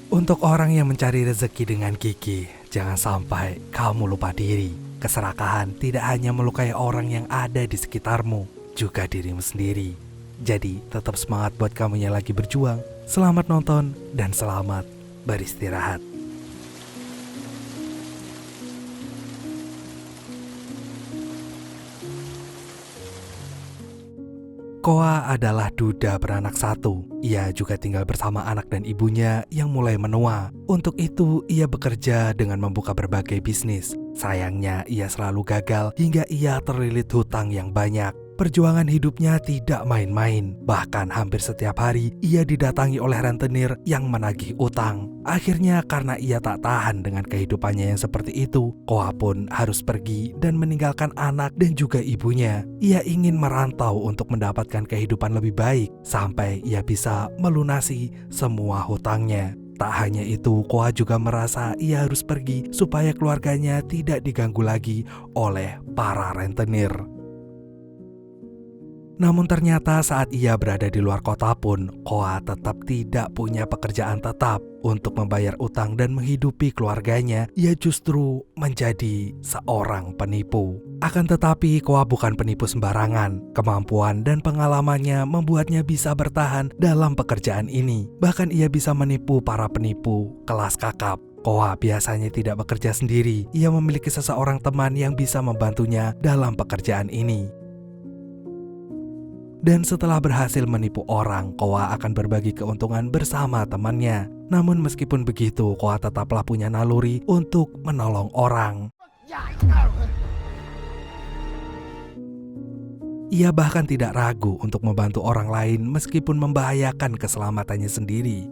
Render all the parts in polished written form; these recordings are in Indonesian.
Untuk orang yang mencari rezeki dengan gigih, jangan sampai kamu lupa diri. Keserakahan tidak hanya melukai orang yang ada di sekitarmu, juga dirimu sendiri. Jadi tetap semangat buat kamu yang lagi berjuang. Selamat nonton dan selamat beristirahat. Koa adalah duda beranak satu. Ia juga tinggal bersama anak dan ibunya yang mulai menua. Untuk itu, ia bekerja dengan membuka berbagai bisnis. Sayangnya, ia selalu gagal hingga ia terlilit hutang yang banyak. Perjuangan hidupnya tidak main-main. Bahkan hampir setiap hari, ia didatangi oleh rentenir yang menagih utang. Akhirnya karena ia tak tahan dengan kehidupannya yang seperti itu, Koa pun harus pergi dan meninggalkan anak dan juga ibunya. Ia ingin merantau untuk mendapatkan kehidupan lebih baik sampai ia bisa melunasi semua hutangnya. Tak hanya itu, Koa juga merasa ia harus pergi supaya keluarganya tidak diganggu lagi oleh para rentenir. Namun ternyata saat ia berada di luar kota pun, Koa tetap tidak punya pekerjaan tetap. Untuk membayar utang dan menghidupi keluarganya, ia justru menjadi seorang penipu. Akan tetapi, Koa bukan penipu sembarangan. Kemampuan dan pengalamannya membuatnya bisa bertahan dalam pekerjaan ini. Bahkan ia bisa menipu para penipu kelas kakap. Koa biasanya tidak bekerja sendiri. Ia memiliki seseorang teman yang bisa membantunya dalam pekerjaan ini. Dan setelah berhasil menipu orang, Koa akan berbagi keuntungan bersama temannya. Namun meskipun begitu, Koa tetaplah punya naluri untuk menolong orang. Ia bahkan tidak ragu untuk membantu orang lain meskipun membahayakan keselamatannya sendiri.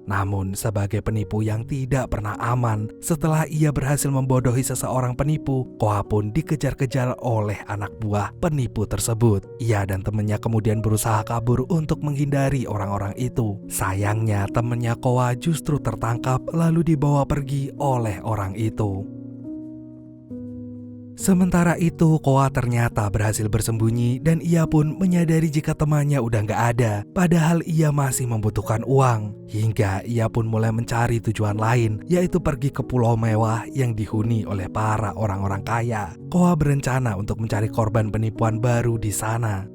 Namun sebagai penipu yang tidak pernah aman, setelah ia berhasil membodohi seseorang penipu, Koa pun dikejar-kejar oleh anak buah penipu tersebut. Ia dan temannya kemudian berusaha kabur untuk menghindari orang-orang itu. Sayangnya temannya Koa justru tertangkap lalu dibawa pergi oleh orang itu. Sementara itu, Koa ternyata berhasil bersembunyi dan ia pun menyadari jika temannya udah gak ada. Padahal ia masih membutuhkan uang. Hingga ia pun mulai mencari tujuan lain, yaitu pergi ke pulau mewah yang dihuni oleh para orang-orang kaya. Koa berencana untuk mencari korban penipuan baru di sana.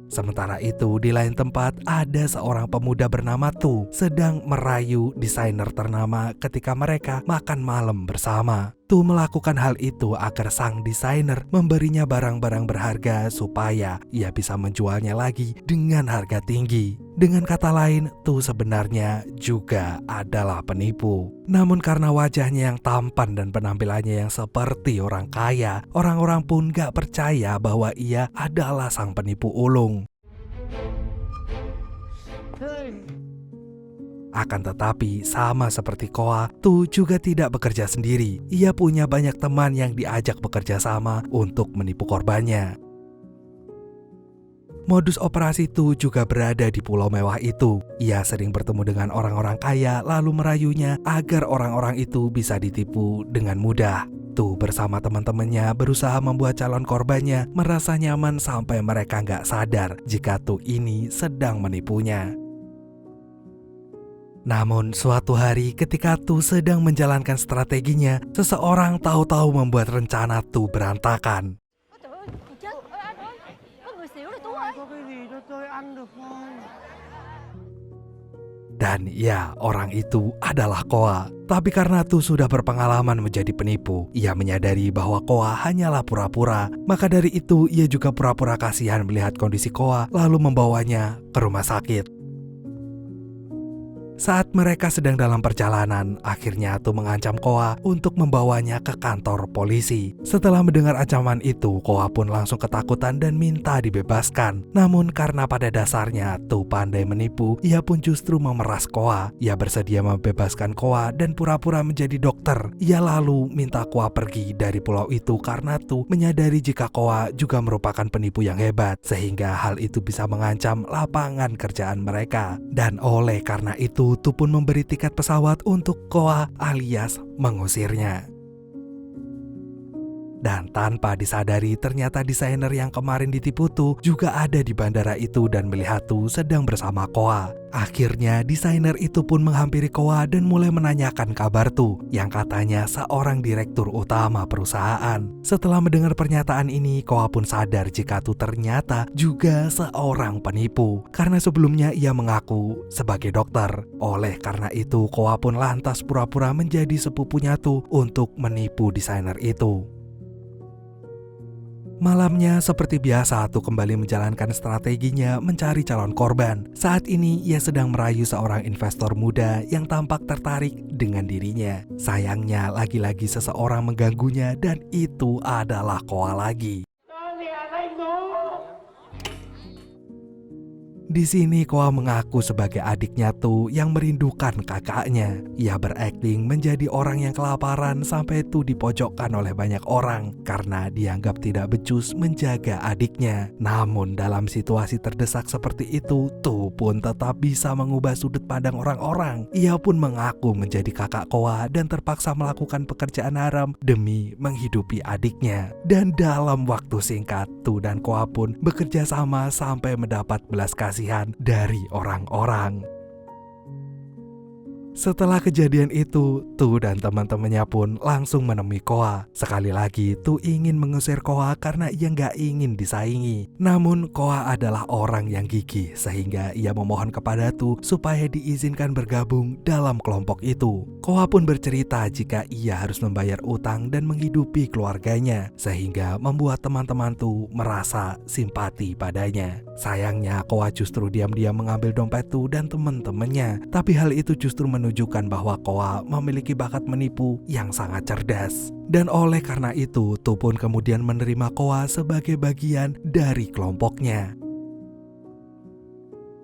Sementara itu, di lain tempat ada seorang pemuda bernama Tu sedang merayu desainer ternama ketika mereka makan malam bersama. Tu melakukan hal itu agar sang desainer memberinya barang-barang berharga supaya ia bisa menjualnya lagi dengan harga tinggi. Dengan kata lain, Tu sebenarnya juga adalah penipu. Namun karena wajahnya yang tampan dan penampilannya yang seperti orang kaya, orang-orang pun gak percaya bahwa ia adalah sang penipu ulung. Akan tetapi, sama seperti Koa, Tu juga tidak bekerja sendiri. Ia punya banyak teman yang diajak bekerja sama untuk menipu korbannya. Modus operasi Tu juga berada di pulau mewah itu. Ia sering bertemu dengan orang-orang kaya lalu merayunya agar orang-orang itu bisa ditipu dengan mudah. Tu bersama teman-temannya berusaha membuat calon korbannya merasa nyaman sampai mereka nggak sadar jika Tu ini sedang menipunya. Namun suatu hari ketika Tu sedang menjalankan strateginya, seseorang tahu-tahu membuat rencana Tu berantakan. Dan ya, orang itu adalah Koa. Tapi karena Tu sudah berpengalaman menjadi penipu, ia menyadari bahwa Koa hanyalah pura-pura. Maka dari itu ia juga pura-pura kasihan melihat kondisi Koa lalu membawanya ke rumah sakit. Saat mereka sedang dalam perjalanan, akhirnya Tu mengancam Koa untuk membawanya ke kantor polisi. Setelah mendengar ancaman itu, Koa pun langsung ketakutan dan minta dibebaskan. Namun karena pada dasarnya Tu pandai menipu, ia pun justru memeras Koa. Ia bersedia membebaskan Koa dan pura-pura menjadi dokter. Ia lalu minta Koa pergi dari pulau itu karena Tu menyadari jika Koa juga merupakan penipu yang hebat, sehingga hal itu bisa mengancam lapangan kerjaan mereka. Dan oleh karena itu, Tu pun memberi tiket pesawat untuk Koa alias mengusirnya. Dan tanpa disadari ternyata desainer yang kemarin ditipu Tu juga ada di bandara itu dan melihat Tu sedang bersama Koa. Akhirnya desainer itu pun menghampiri Koa dan mulai menanyakan kabar Tu yang katanya seorang direktur utama perusahaan. Setelah mendengar pernyataan ini, Koa pun sadar jika Tu ternyata juga seorang penipu karena sebelumnya ia mengaku sebagai dokter. Oleh karena itu, Koa pun lantas pura-pura menjadi sepupunya Tu untuk menipu desainer itu. Malamnya seperti biasa Tu kembali menjalankan strateginya mencari calon korban. Saat ini ia sedang merayu seorang investor muda yang tampak tertarik dengan dirinya. Sayangnya lagi-lagi seseorang mengganggunya dan itu adalah Koa lagi. Di sini Koa mengaku sebagai adiknya Tu yang merindukan kakaknya. Ia berakting menjadi orang yang kelaparan sampai Tu dipojokkan oleh banyak orang karena dianggap tidak becus menjaga adiknya. Namun dalam situasi terdesak seperti itu, Tu pun tetap bisa mengubah sudut pandang orang-orang. Ia pun mengaku menjadi kakak Koa dan terpaksa melakukan pekerjaan haram demi menghidupi adiknya. Dan dalam waktu singkat, Tu dan Koa pun bekerja sama sampai mendapat belas kasihan dari orang-orang. Setelah kejadian itu, Tu dan teman-temannya pun langsung menemui Koa. Sekali lagi, Tu ingin mengusir Koa karena ia nggak ingin disaingi. Namun, Koa adalah orang yang gigih sehingga ia memohon kepada Tu supaya diizinkan bergabung dalam kelompok itu. Koa pun bercerita jika ia harus membayar utang dan menghidupi keluarganya, sehingga membuat teman-teman Tu merasa simpati padanya. Sayangnya, Koa justru diam-diam mengambil dompet Tu dan teman-temannya. Tapi hal itu justru menunjukkan bahwa Koa memiliki bakat menipu yang sangat cerdas. Dan oleh karena itu, Tu pun kemudian menerima Koa sebagai bagian dari kelompoknya.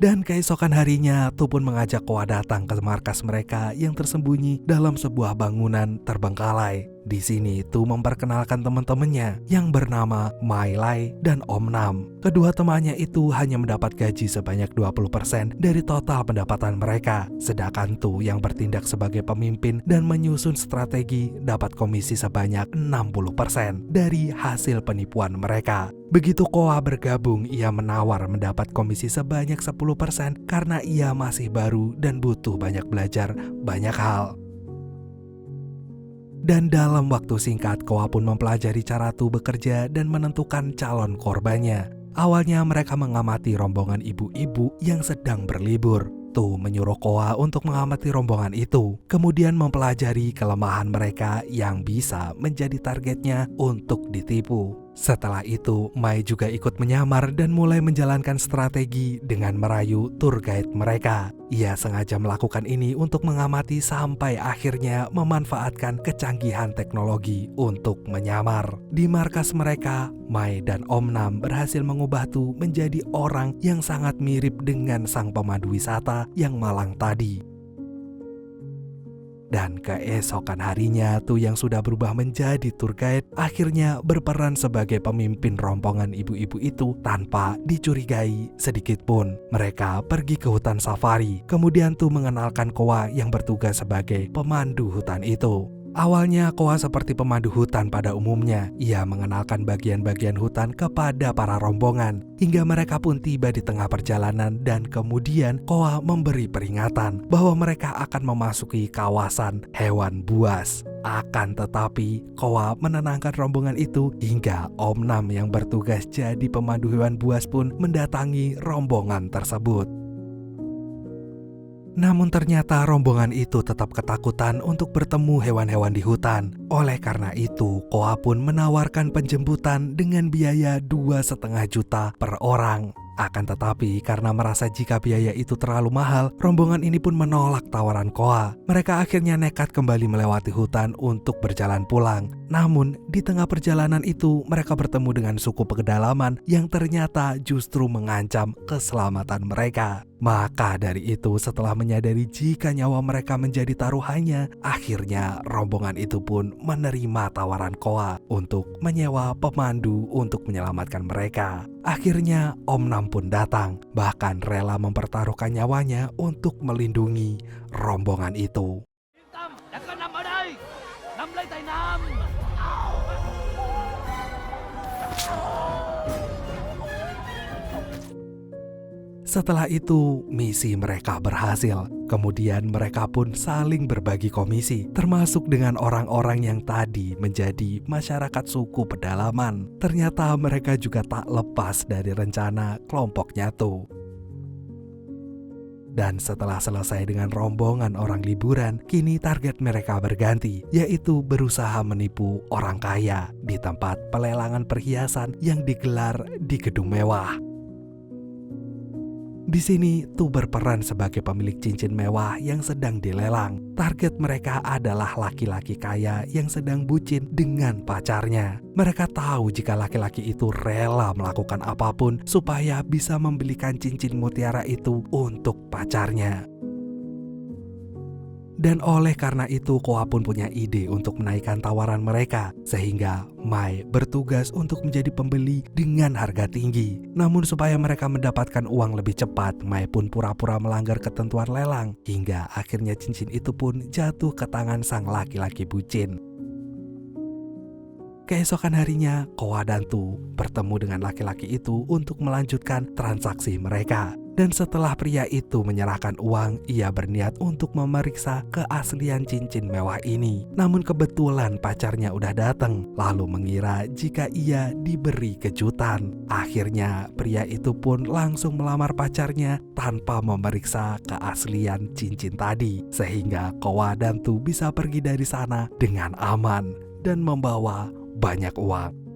Dan keesokan harinya, Tu pun mengajak Koa datang ke markas mereka yang tersembunyi dalam sebuah bangunan terbengkalai. Di sini Tu memperkenalkan teman-temannya yang bernama Mai Lai dan Om Nam. Kedua temannya itu hanya mendapat gaji sebanyak 20% dari total pendapatan mereka. Sedangkan Tu yang bertindak sebagai pemimpin dan menyusun strategi dapat komisi sebanyak 60% dari hasil penipuan mereka. Begitu Koa bergabung, ia menawar mendapat komisi sebanyak 10% karena ia masih baru dan butuh banyak belajar banyak hal. Dan dalam waktu singkat, Koa pun mempelajari cara Tu bekerja dan menentukan calon korbannya. Awalnya mereka mengamati rombongan ibu-ibu yang sedang berlibur. Tu menyuruh Koa untuk mengamati rombongan itu, kemudian mempelajari kelemahan mereka yang bisa menjadi targetnya untuk ditipu. Setelah itu, Mai juga ikut menyamar dan mulai menjalankan strategi dengan merayu tour guide mereka. Ia sengaja melakukan ini untuk mengamati sampai akhirnya memanfaatkan kecanggihan teknologi untuk menyamar. Di markas mereka, Mai dan Om Nam berhasil mengubah Tu menjadi orang yang sangat mirip dengan sang pemandu wisata yang malang tadi. Dan keesokan harinya, Tu yang sudah berubah menjadi tour guide akhirnya berperan sebagai pemimpin rombongan ibu-ibu itu tanpa dicurigai sedikit pun. Mereka pergi ke hutan safari. Kemudian Tu mengenalkan Koa yang bertugas sebagai pemandu hutan itu. Awalnya Koa seperti pemandu hutan pada umumnya. Ia mengenalkan bagian-bagian hutan kepada para rombongan hingga mereka pun tiba di tengah perjalanan dan kemudian Koa memberi peringatan bahwa mereka akan memasuki kawasan hewan buas. Akan tetapi Koa menenangkan rombongan itu hingga Om Nam yang bertugas jadi pemandu hewan buas pun mendatangi rombongan tersebut. Namun ternyata rombongan itu tetap ketakutan untuk bertemu hewan-hewan di hutan. Oleh karena itu, Koa pun menawarkan penjemputan dengan biaya 2,5 juta per orang. Akan tetapi karena merasa jika biaya itu terlalu mahal, rombongan ini pun menolak tawaran Koa. Mereka akhirnya nekat kembali melewati hutan untuk berjalan pulang. Namun di tengah perjalanan itu mereka bertemu dengan suku pedalaman yang ternyata justru mengancam keselamatan mereka. Maka dari itu setelah menyadari jika nyawa mereka menjadi taruhannya, akhirnya rombongan itu pun menerima tawaran Koa untuk menyewa pemandu untuk menyelamatkan mereka. Akhirnya Om Nam pun datang, bahkan rela mempertaruhkan nyawanya untuk melindungi rombongan itu. Setelah itu, misi mereka berhasil. Kemudian mereka pun saling berbagi komisi, termasuk dengan orang-orang yang tadi menjadi masyarakat suku pedalaman. Ternyata mereka juga tak lepas dari rencana kelompok nyatu. Dan setelah selesai dengan rombongan orang liburan, kini target mereka berganti, yaitu berusaha menipu orang kaya di tempat pelelangan perhiasan yang digelar di gedung mewah. Di sini Tu berperan sebagai pemilik cincin mewah yang sedang dilelang. Target mereka adalah laki-laki kaya yang sedang bucin dengan pacarnya. Mereka tahu jika laki-laki itu rela melakukan apapun supaya bisa membelikan cincin mutiara itu untuk pacarnya. Dan oleh karena itu, Koa pun punya ide untuk menaikkan tawaran mereka, sehingga Mai bertugas untuk menjadi pembeli dengan harga tinggi. Namun supaya mereka mendapatkan uang lebih cepat, Mai pun pura-pura melanggar ketentuan lelang, hingga akhirnya cincin itu pun jatuh ke tangan sang laki-laki bucin. Keesokan harinya, Koa dan Tu bertemu dengan laki-laki itu untuk melanjutkan transaksi mereka. Dan setelah pria itu menyerahkan uang, ia berniat untuk memeriksa keaslian cincin mewah ini. Namun kebetulan pacarnya udah datang, lalu mengira jika ia diberi kejutan. Akhirnya pria itu pun langsung melamar pacarnya tanpa memeriksa keaslian cincin tadi. Sehingga Koa dan Tu bisa pergi dari sana dengan aman dan membawa banyak uang.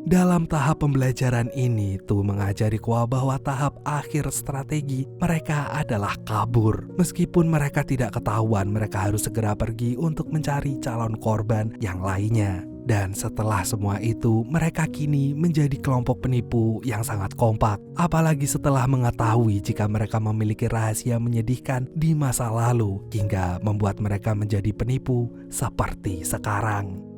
Dalam tahap pembelajaran ini, Tu mengajari Koa bahwa tahap akhir strategi mereka adalah kabur. Meskipun mereka tidak ketahuan, mereka harus segera pergi untuk mencari calon korban yang lainnya. Dan setelah semua itu, mereka kini menjadi kelompok penipu yang sangat kompak. Apalagi setelah mengetahui jika mereka memiliki rahasia menyedihkan di masa lalu, hingga membuat mereka menjadi penipu seperti sekarang.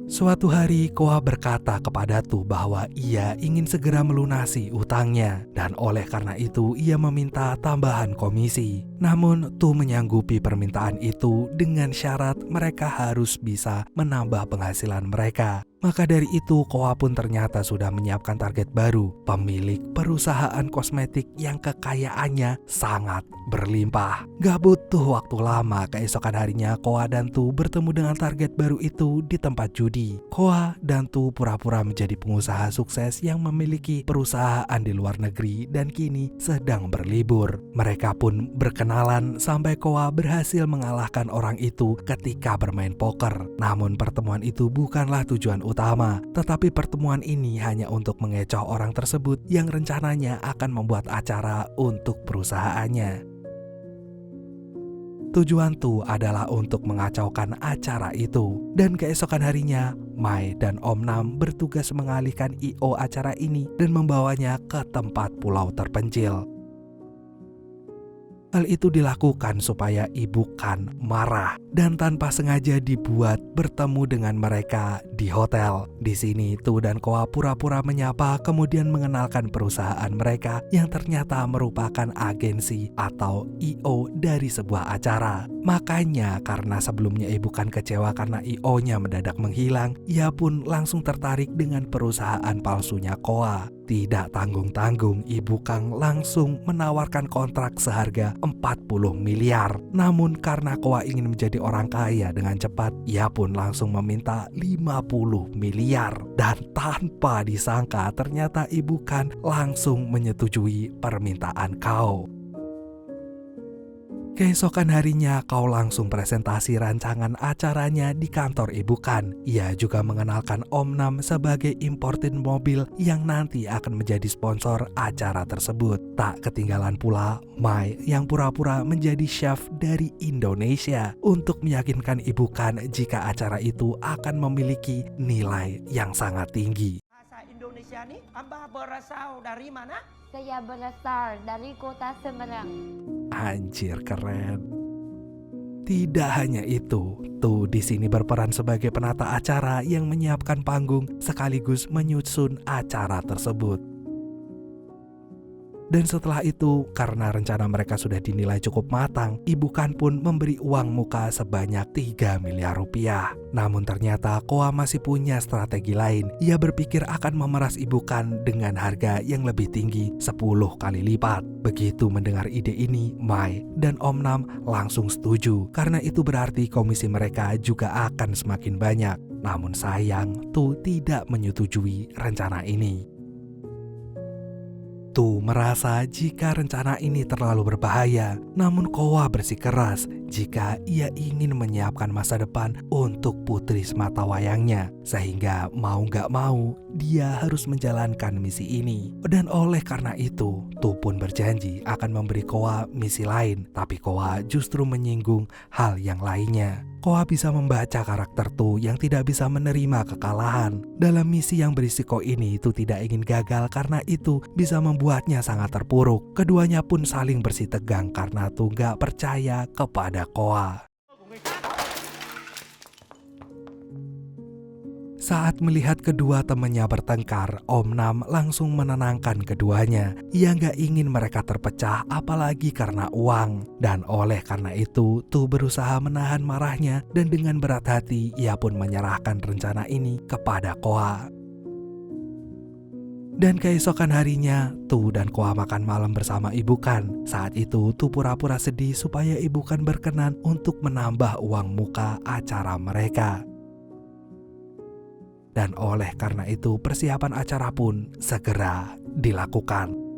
Suatu hari, Koa berkata kepada Tu bahwa ia ingin segera melunasi utangnya, dan oleh karena itu ia meminta tambahan komisi. Namun Tu menyanggupi permintaan itu dengan syarat mereka harus bisa menambah penghasilan mereka. Maka dari itu, Koa pun ternyata sudah menyiapkan target baru, pemilik perusahaan kosmetik yang kekayaannya sangat berlimpah. Gak butuh waktu lama, keesokan harinya Koa dan Tu bertemu dengan target baru itu di tempat judi. Koa dan Tu pura-pura menjadi pengusaha sukses yang memiliki perusahaan di luar negeri dan kini sedang berlibur. Mereka pun berkenalan sampai Koa berhasil mengalahkan orang itu ketika bermain poker. Namun pertemuan itu bukanlah tujuan utama, tetapi pertemuan ini hanya untuk mengecoh orang tersebut yang rencananya akan membuat acara untuk perusahaannya. Tujuan Tu adalah untuk mengacaukan acara itu. Dan keesokan harinya, Mai dan Om Nam bertugas mengalihkan I.O. acara ini dan membawanya ke tempat pulau terpencil. Hal itu dilakukan supaya Ibu Kan marah dan tanpa sengaja dibuat bertemu dengan mereka di hotel. Di sini Tu dan Koa pura-pura menyapa kemudian mengenalkan perusahaan mereka yang ternyata merupakan agensi atau I.O. dari sebuah acara. Makanya karena sebelumnya Ibu Kan kecewa karena I.O.-nya mendadak menghilang, ia pun langsung tertarik dengan perusahaan palsunya Koa. Tidak tanggung-tanggung, Ibu Kang langsung menawarkan kontrak seharga 40 miliar. Namun karena Koa ingin menjadi orang kaya dengan cepat, ia pun langsung meminta 50 miliar. Dan tanpa disangka ternyata Ibu Kan langsung menyetujui permintaan Kau. Keesokan harinya Kau langsung presentasi rancangan acaranya di kantor Ibu Kan. Ia juga mengenalkan Om Nam sebagai importir mobil yang nanti akan menjadi sponsor acara tersebut. Tak ketinggalan pula Mai yang pura-pura menjadi chef dari Indonesia untuk meyakinkan Ibu Kan jika acara itu akan memiliki nilai yang sangat tinggi. Bahasa Indonesia nih, Abah berasal dari mana? Saya berasal dari kota Semarang. Anjir, keren. Tidak hanya itu, Tu di sini berperan sebagai penata acara yang menyiapkan panggung sekaligus menyusun acara tersebut. Dan setelah itu, karena rencana mereka sudah dinilai cukup matang, Ibu Kan pun memberi uang muka sebanyak 3 miliar rupiah. Namun ternyata Koa masih punya strategi lain. Ia berpikir akan memeras Ibu Kan dengan harga yang lebih tinggi 10 kali lipat. Begitu mendengar ide ini, Mai dan Om Nam langsung setuju, karena itu berarti komisi mereka juga akan semakin banyak. Namun sayang, Tu tidak menyetujui rencana ini. Tu merasa jika rencana ini terlalu berbahaya, namun Koa bersikeras jika ia ingin menyiapkan masa depan untuk putri sematawayangnya, sehingga mau gak mau dia harus menjalankan misi ini. Dan oleh karena itu, Tu pun berjanji akan memberi Koa misi lain, tapi Koa justru menyinggung hal yang lainnya. Koa bisa membaca karakter Tu yang tidak bisa menerima kekalahan. Dalam misi yang berisiko ini, Tu tidak ingin gagal karena itu bisa membuatnya sangat terpuruk. Keduanya pun saling bersitegang karena Tu gak percaya kepada Koa. Saat melihat kedua temannya bertengkar, Om Nam langsung menenangkan keduanya. Ia gak ingin mereka terpecah, apalagi karena uang. Dan oleh karena itu, Tu berusaha menahan marahnya dan dengan berat hati ia pun menyerahkan rencana ini kepada Koa. Dan keesokan harinya, Tu dan Koa makan malam bersama Ibu Kan. Saat itu, Tu pura-pura sedih supaya Ibu Kan berkenan untuk menambah uang muka acara mereka. Dan oleh karena itu persiapan acara pun segera dilakukan.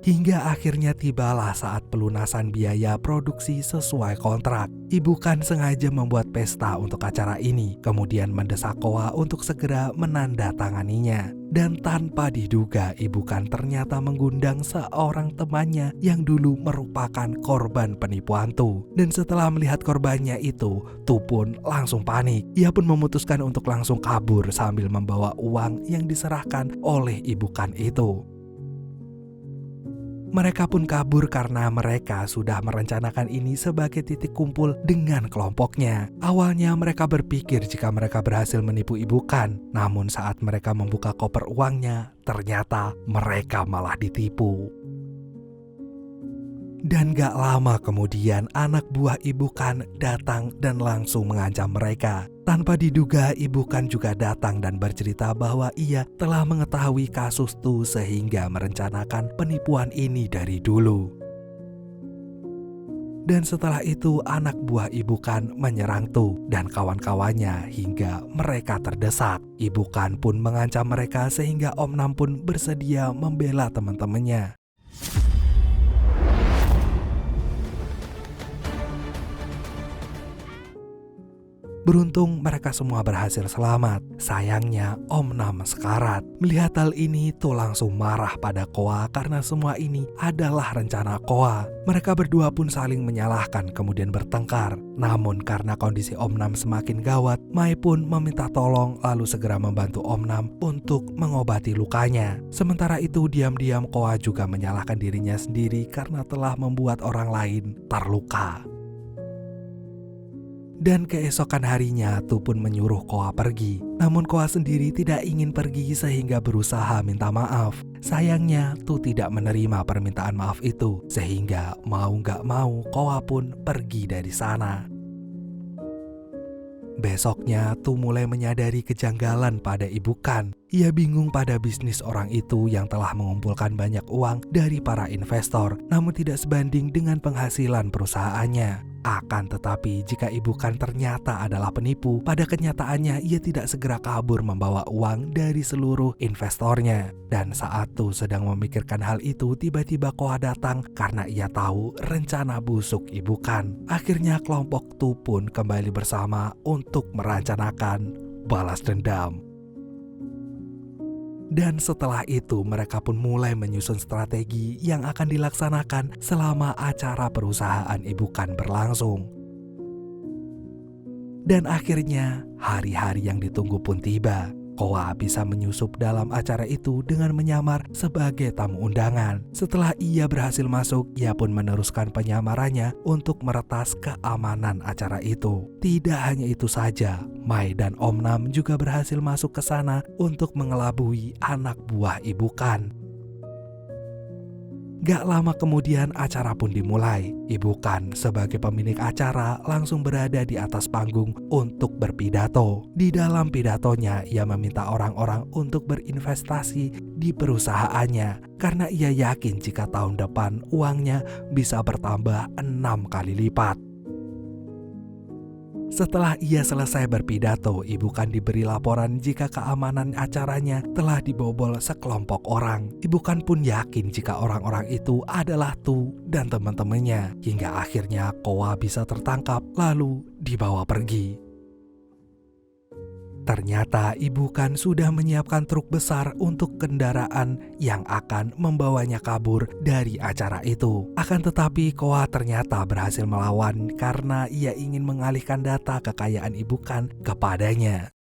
Hingga akhirnya tibalah saat pelunasan biaya produksi sesuai kontrak. Ibu Kan sengaja membuat pesta untuk acara ini, kemudian mendesak Koa untuk segera menandatanganinya. Dan tanpa diduga, Ibu Kan ternyata mengundang seorang temannya yang dulu merupakan korban penipuan Tu. Dan setelah melihat korbannya itu, Tu pun langsung panik. Ia pun memutuskan untuk langsung kabur sambil membawa uang yang diserahkan oleh Ibu Kan itu. Mereka pun kabur karena mereka sudah merencanakan ini sebagai titik kumpul dengan kelompoknya. Awalnya mereka berpikir jika mereka berhasil menipu Ibu Kan, namun saat mereka membuka koper uangnya, ternyata mereka malah ditipu. Dan gak lama kemudian anak buah Ibu Kan datang dan langsung mengancam mereka. Tanpa diduga, Ibu Kan juga datang dan bercerita bahwa ia telah mengetahui kasus Tu sehingga merencanakan penipuan ini dari dulu. Dan setelah itu anak buah Ibu Kan menyerang Tu dan kawan-kawannya hingga mereka terdesak. Ibu Kan pun mengancam mereka sehingga Om Nam pun bersedia membela teman-temannya. Beruntung mereka semua berhasil selamat. Sayangnya Om Nam sekarat. Melihat hal ini, Tu langsung marah pada Koa karena semua ini adalah rencana Koa. Mereka berdua pun saling menyalahkan kemudian bertengkar. Namun karena kondisi Om Nam semakin gawat, Mai pun meminta tolong lalu segera membantu Om Nam untuk mengobati lukanya. Sementara itu diam-diam Koa juga menyalahkan dirinya sendiri karena telah membuat orang lain terluka. Dan keesokan harinya Tu pun menyuruh Koa pergi. Namun Koa sendiri tidak ingin pergi sehingga berusaha minta maaf. Sayangnya Tu tidak menerima permintaan maaf itu, sehingga mau gak mau Koa pun pergi dari sana. Besoknya Tu mulai menyadari kejanggalan pada Ibu Kan. Ia bingung pada bisnis orang itu yang telah mengumpulkan banyak uang dari para investor, namun tidak sebanding dengan penghasilan perusahaannya. Akan tetapi jika Ibu Kan ternyata adalah penipu, pada kenyataannya ia tidak segera kabur membawa uang dari seluruh investornya. Dan saat Tu sedang memikirkan hal itu, tiba-tiba Koa datang karena ia tahu rencana busuk Ibu Kan. Akhirnya kelompok Tu pun kembali bersama untuk merencanakan balas dendam. Dan setelah itu mereka pun mulai menyusun strategi yang akan dilaksanakan selama acara perusahaan Ibu Kan berlangsung. Dan akhirnya hari-hari yang ditunggu pun tiba. Koa bisa menyusup dalam acara itu dengan menyamar sebagai tamu undangan. Setelah ia berhasil masuk, ia pun meneruskan penyamarannya untuk meretas keamanan acara itu. Tidak hanya itu saja, Mai dan Om Nam juga berhasil masuk ke sana untuk mengelabui anak buah Ibu Kan. Gak lama kemudian acara pun dimulai. Ibu Kan sebagai pemilik acara langsung berada di atas panggung untuk berpidato. Di dalam pidatonya ia meminta orang-orang untuk berinvestasi di perusahaannya karena ia yakin jika tahun depan uangnya bisa bertambah 6 kali lipat. Setelah ia selesai berpidato, Ibu Kan diberi laporan jika keamanan acaranya telah dibobol sekelompok orang. Ibu Kan pun yakin jika orang-orang itu adalah Tu dan teman-temannya. Hingga akhirnya Koa bisa tertangkap lalu dibawa pergi. Ternyata Ibu Kan sudah menyiapkan truk besar untuk kendaraan yang akan membawanya kabur dari acara itu. Akan tetapi Koa ternyata berhasil melawan karena ia ingin mengalihkan data kekayaan Ibu Kan kepadanya.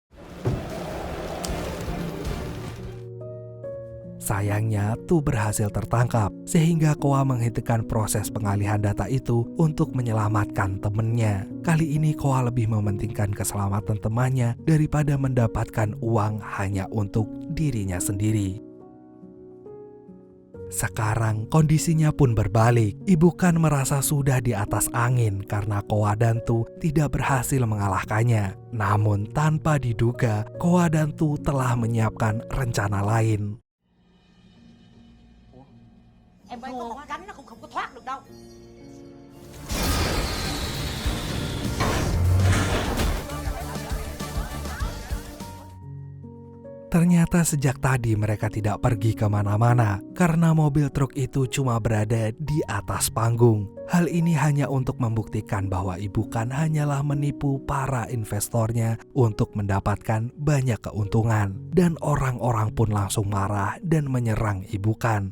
Sayangnya Tu berhasil tertangkap sehingga Koa menghentikan proses pengalihan data itu untuk menyelamatkan temannya. Kali ini Koa lebih mementingkan keselamatan temannya daripada mendapatkan uang hanya untuk dirinya sendiri. Sekarang kondisinya pun berbalik. Ibu Kan merasa sudah di atas angin karena Koa dan Tu tidak berhasil mengalahkannya. Namun tanpa diduga, Koa dan Tu telah menyiapkan rencana lain. Em có một cánh nó cũng không có thoát được đâu. Ternyata sejak tadi mereka tidak pergi kemana-mana karena mobil truk itu cuma berada di atas panggung. Hal ini hanya untuk membuktikan bahwa Ibu Kan hanyalah menipu para investornya untuk mendapatkan banyak keuntungan. Dan orang-orang pun langsung marah dan menyerang Ibu Kan.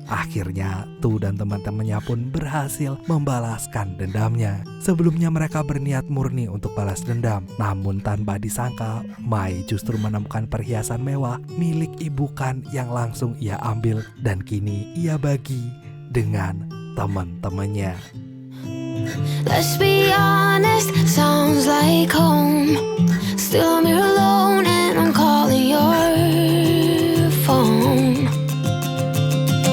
Akhirnya Tu dan teman-temannya pun berhasil membalaskan dendamnya. Sebelumnya mereka berniat murni untuk balas dendam, namun tanpa disangka Mai justru menemukan perhiasan mewah milik Ibu Kan yang langsung ia ambil dan kini ia bagi dengan teman-temannya. Let's be honest, sounds like home. Still I'm here alone and I'm calling your phone.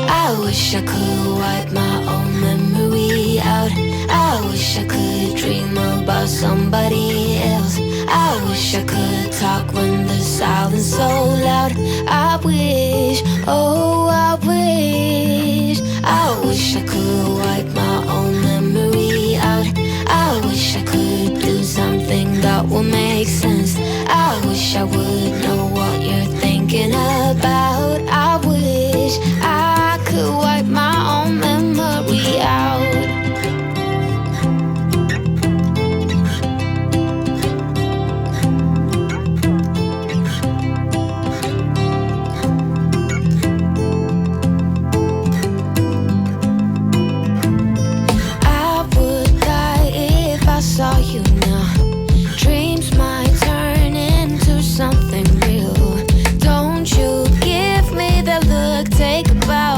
I wish I could wipe my own memory out. I wish I could dream about somebody else. I wish I could talk when the silence so loud. I wish, oh I wish I could wipe my own memory out. I wish I could do something that will make sense. I wish I would know what you're thinking about. I wish I could wipe my own memory out. I would die if I saw you now. Dreams might turn into something real. Don't you give me that look, take a bow.